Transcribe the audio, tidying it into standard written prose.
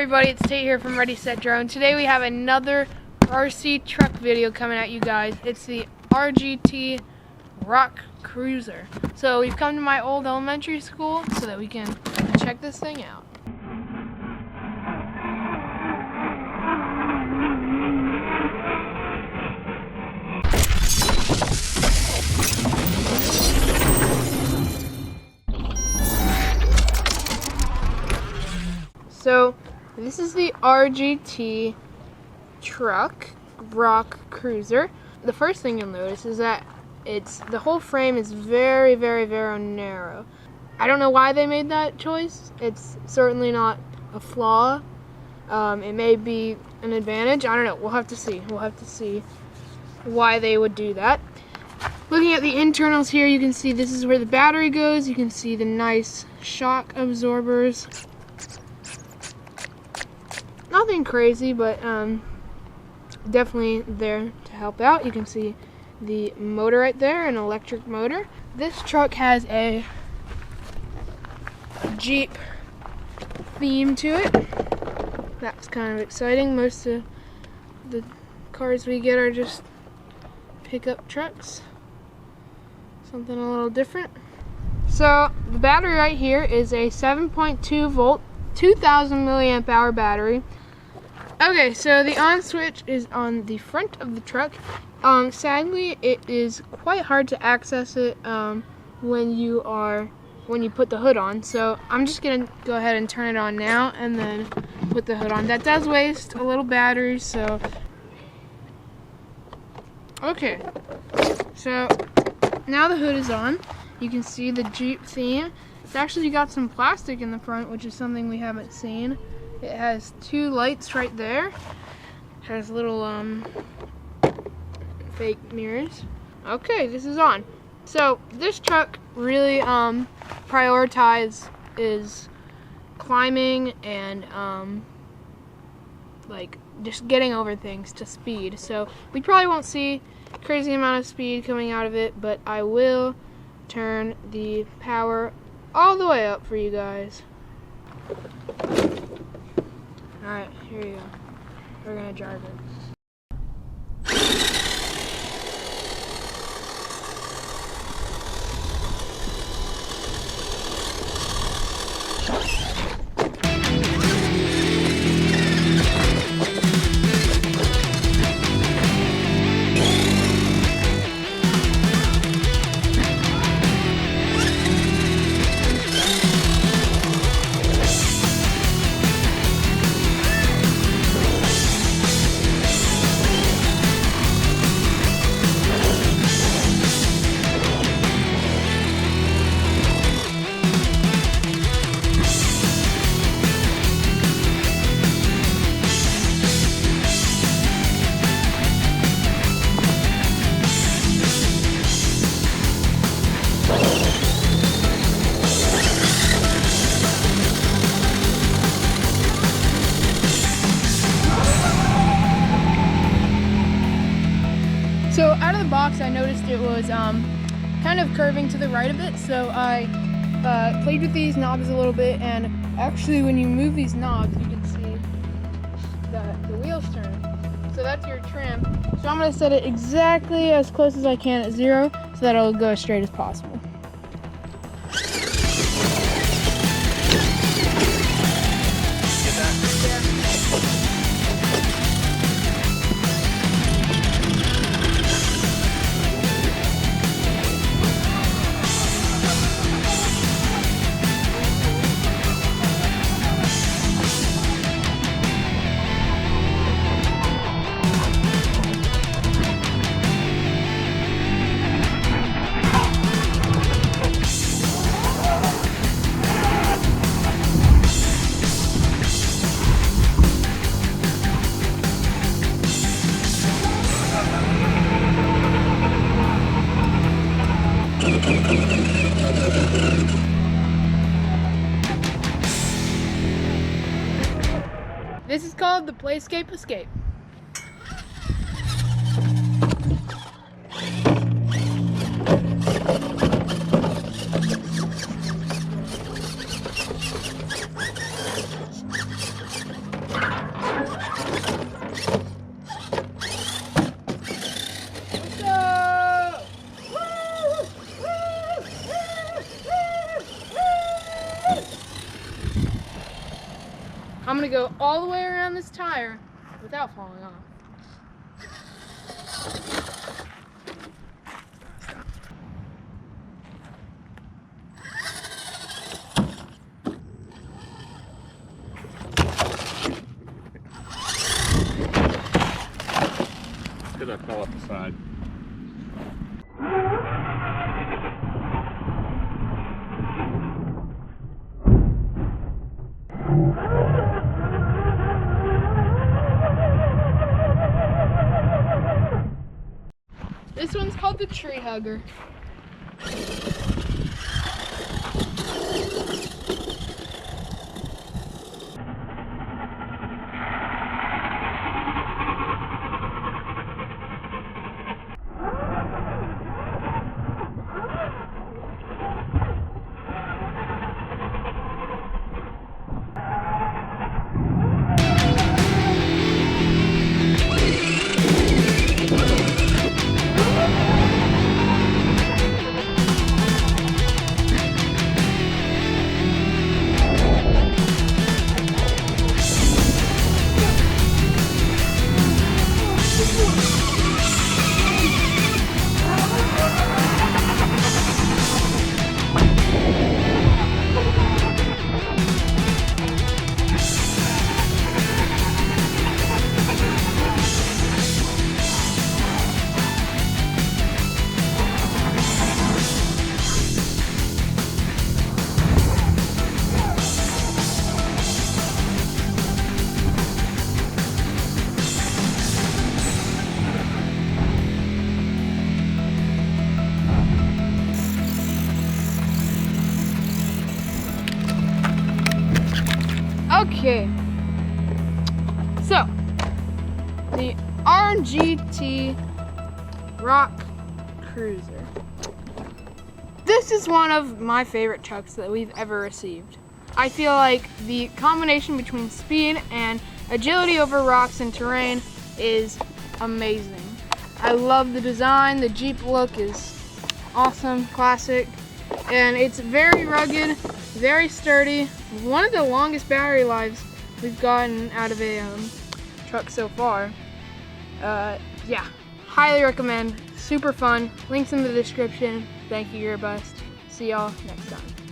everybody, it's Tate here from Ready Set Drone. Today we have another RC truck video coming at you guys. It's the RGT Rock Cruiser. So we've come to my old elementary school so that we can check this thing out. So this is the RGT truck rock cruiser. The first thing you'll notice is that the whole frame is very narrow. I don't know why they made that choice. It's certainly not a flaw. It may be an advantage. I don't know. We'll have to see. We'll have to see why they would do that. Looking at the internals here, you can see this is where the battery goes. You can see the nice shock absorbers. Nothing crazy, but definitely there to help out. You can see the motor right there, an electric motor. This truck has a Jeep theme to it. That's kind of exciting. Most of the cars we get are just pickup trucks. Something a little different. So the battery right here is a 7.2 volt, 2000 milliamp hour battery. Okay, so the on switch is on the front of the truck. Sadly, it is quite hard to access it when you put the hood on. So I'm just gonna go ahead and turn it on now and then put the hood on. That does waste a little battery, so okay. So now the hood is on. You can see the Jeep theme. It's actually got some plastic in the front, which is something we haven't seen. It has two lights right there. It has little fake mirrors. Okay, this is on. So this truck really prioritizes climbing and like just getting over things to speed. So we probably won't see a crazy amount of speed coming out of it, but I will turn the power all the way up for you guys. Alright, here you go. We're gonna drive it. So out of the box, I noticed it was kind of curving to the right a bit, so I played with these knobs a little bit, and actually when you move these knobs, you can see that the wheels turn. So that's your trim. So I'm going to set it exactly as close as I can at 0 so that it'll go as straight as possible. This is called the Playscape Escape. I'm gonna go all the way around this tire without falling off. Because I fell off the side. This one's called the Tree Hugger. Okay, so the RGT Rock Cruiser. This is one of my favorite trucks that we've ever received. I feel like the combination between speed and agility over rocks and terrain is amazing. I love the design. The Jeep look is awesome, classic, and it's very rugged, very sturdy. One of the longest battery lives we've gotten out of a truck so far. Yeah, highly recommend. Super fun. Links in the description. Thank you, you're a bust. See y'all next time.